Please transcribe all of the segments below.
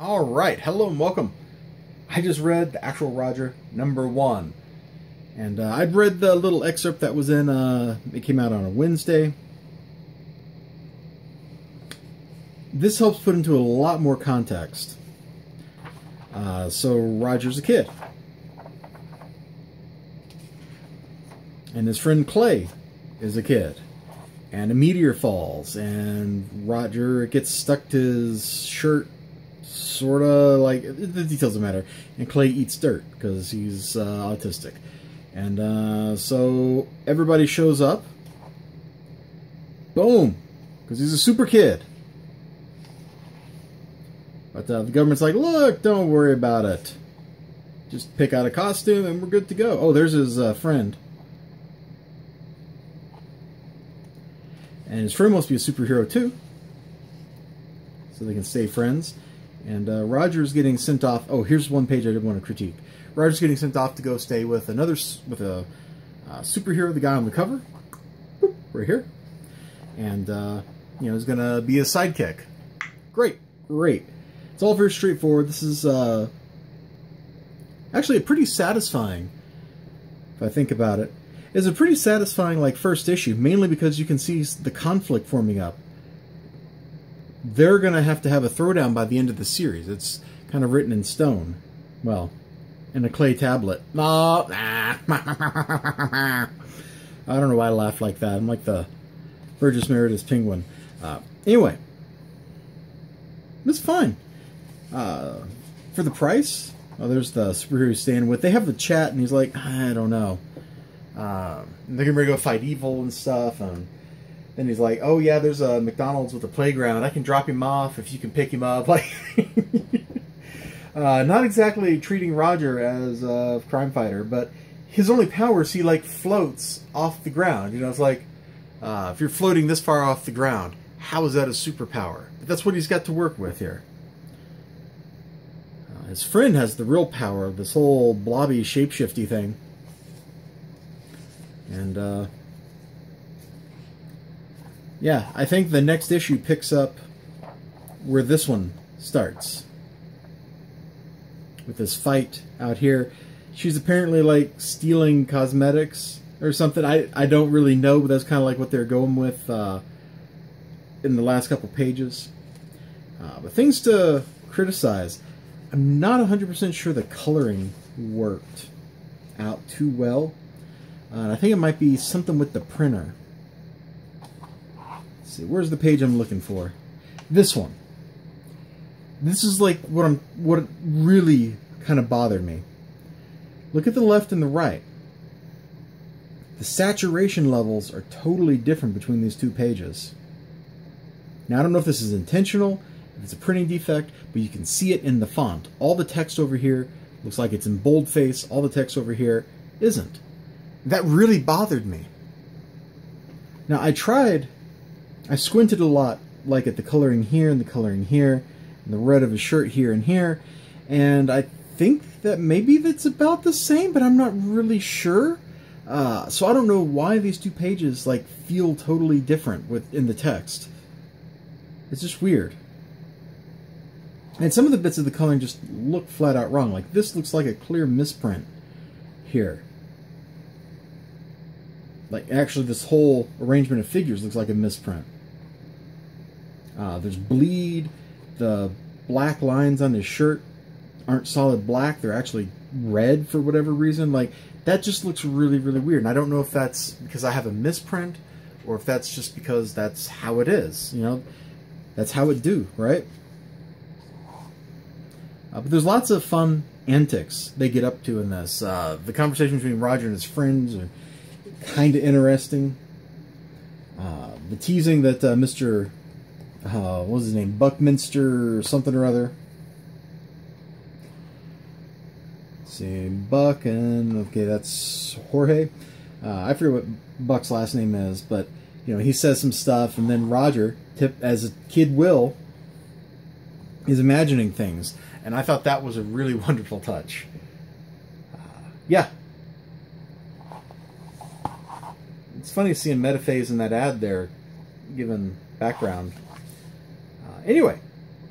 All right, hello and welcome. I just read the actual Roger #1, and I'd read the little excerpt that was in. It came out on a Wednesday. This helps put into a lot more context. So Roger's a kid, and his friend Clay is a kid, and a meteor falls, and Roger gets stuck to his shirt. Sort of like, the details don't matter. And Clay eats dirt because he's autistic. And so everybody shows up. Boom! Because he's a super kid. But the government's like, look, don't worry about it. Just pick out a costume and we're good to go. Oh, there's his friend. And his friend must be a superhero too. So they can stay friends. And Roger's getting sent off. Oh, here's one page I did want to critique. Roger's getting sent off to go stay with a superhero, the guy on the cover, right here, and he's gonna be a sidekick. Great. It's all very straightforward. This is actually a pretty satisfying, if I think about it. It's a pretty satisfying first issue, mainly because you can see the conflict forming up. They're going to have a throwdown by the end of the series. It's kind of written in stone. Well, in a clay tablet. I don't know why I laughed like that. I'm like the Burgess Meredith's penguin. Anyway, it's fine. For the price, there's the superhero he's staying with. They have the chat, and he's like, I don't know. They're going to go fight evil and stuff, and then he's like, oh yeah, there's a McDonald's with a playground. I can drop him off if you can pick him up. Not exactly treating Roger as a crime fighter, but his only power is he floats off the ground. It's like, if you're floating this far off the ground, how is that a superpower? But that's what he's got to work with here. His friend has the real power of this whole blobby shapeshifty thing. And, yeah, I think the next issue picks up where this one starts. With this fight out here. She's apparently stealing cosmetics or something. I don't really know, but that's kind of what they're going with in the last couple pages. But things to criticize. I'm not 100% sure the coloring worked out too well. I think it might be something with the printer. See, where's the page I'm looking for? This one. This is what really kind of bothered me. Look at the left and the right. The saturation levels are totally different between these two pages. Now, I don't know if this is intentional, if it's a printing defect, but you can see it in the font. All the text over here looks like it's in boldface. All the text over here isn't. That really bothered me. Now, I squinted a lot, at the coloring here and the coloring here, and the red of his shirt here and here, and I think that maybe that's about the same, but I'm not really sure. So I don't know why these two pages feel totally different in the text. It's just weird. And some of the bits of the coloring just look flat out wrong. This looks like a clear misprint here. Actually, this whole arrangement of figures looks like a misprint. There's bleed. The black lines on his shirt aren't solid black. They're actually red for whatever reason. That just looks really, really weird. And I don't know if that's because I have a misprint or if that's just because that's how it is. That's how it do, right? But there's lots of fun antics they get up to in this. The conversation between Roger and his friends are kind of interesting. The teasing that Mr. What was his name? Buckminster or something or other. Let's see, Buck and okay, that's Jorge. I forget what Buck's last name is, but he says some stuff, and then Roger, as a kid will, is imagining things, and I thought that was a really wonderful touch. Yeah. It's funny seeing Metaphase in that ad there, given background. Anyway,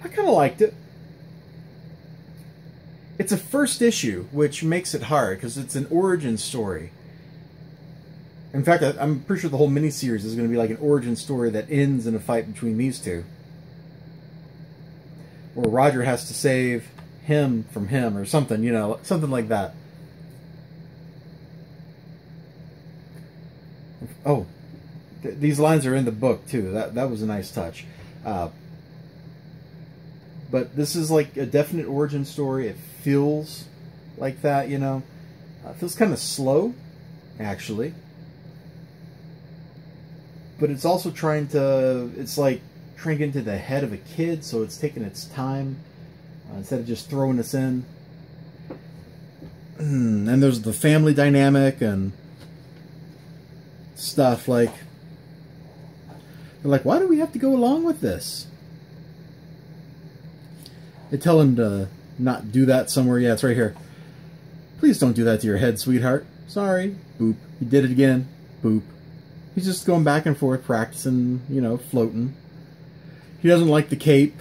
I kind of liked it. It's a first issue, which makes it hard, because it's an origin story. In fact, I'm pretty sure the whole miniseries is going to be like an origin story that ends in a fight between these two. Or Roger has to save him from him, or something, you know, something like that. Oh, these lines are in the book, too. That was a nice touch. But this is like a definite origin story. It feels like that, you know. It feels kind of slow, actually. But it's also trying to, it's like trying to get into the head of a kid, so it's taking its time instead of just throwing us in. And there's the family dynamic and stuff like, they're like, why do we have to go along with this? They tell him to not do that somewhere. Yeah, it's right here. Please don't do that to your head, sweetheart. Sorry. Boop. He did it again. Boop. He's just going back and forth, practicing, you know, floating. He doesn't like the cape.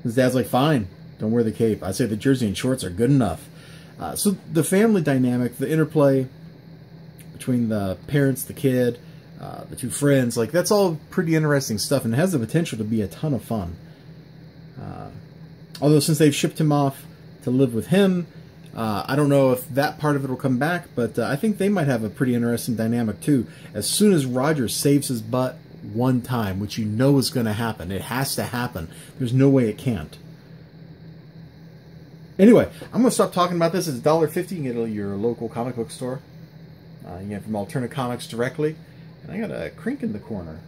His dad's like, fine, don't wear the cape. I say the jersey and shorts are good enough. So the family dynamic, the interplay between the parents, the kid, the two friends, like, that's all pretty interesting stuff, and it has the potential to be a ton of fun. Although since they've shipped him off to live with him, I don't know if that part of it will come back, but I think they might have a pretty interesting dynamic too. As soon as Roger saves his butt one time, which you know is going to happen, it has to happen. There's no way it can't. Anyway, I'm going to stop talking about this. It's $1.50. You can get it at your local comic book store. You can get it from Alternate Comics directly. And I got a crink in the corner.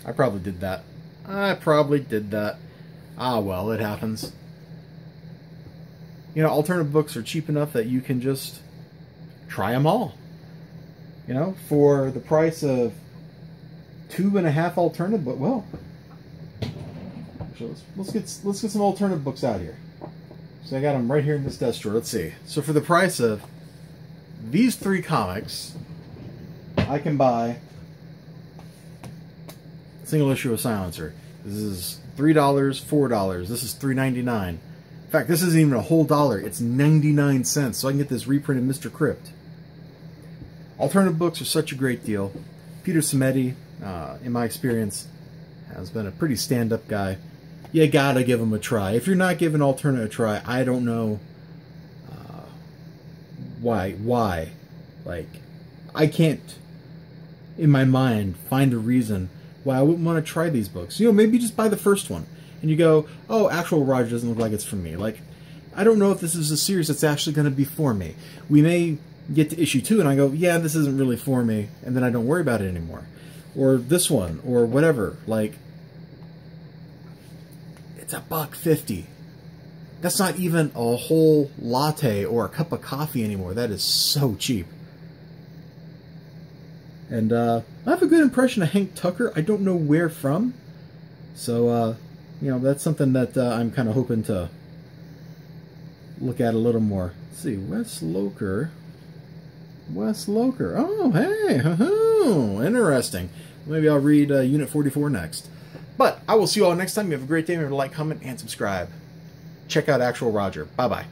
I probably did that. Ah, well, it happens. You know, alternative books are cheap enough that you can just try them all. You know, for the price of 2.5 alternative books. Well, actually, let's get some alternative books out here. So I got them right here in this desk drawer. Let's see. So for the price of these 3 comics, I can buy a single issue of Silencer. This is $3, $4. This is $3.99. In fact, this isn't even a whole dollar. It's 99 cents. So I can get this reprinted Mr. Crypt. Alternative books are such a great deal. Peter Simeti, in my experience, has been a pretty stand-up guy. You gotta give him a try. If you're not giving alternate a try, I don't know why. Like, I can't, in my mind, find a reason why I wouldn't want to try these books. You know, maybe just buy the first one. And you go, oh, Actual Roger doesn't look like it's for me. Like, I don't know if this is a series that's actually going to be for me. We may get to issue 2 and I go, yeah, this isn't really for me. And then I don't worry about it anymore. Or this one, or whatever. Like, it's $1.50. That's not even a whole latte or a cup of coffee anymore. That is so cheap. And I have a good impression of Hank Tucker. I don't know where from. So, you know, that's something that I'm kind of hoping to look at a little more. Let's see, Wes Loker. Oh, hey, interesting. Maybe I'll read Unit 44 next. But I will see you all next time. You have a great day. Remember to like, comment, and subscribe. Check out Actual Roger. Bye-bye.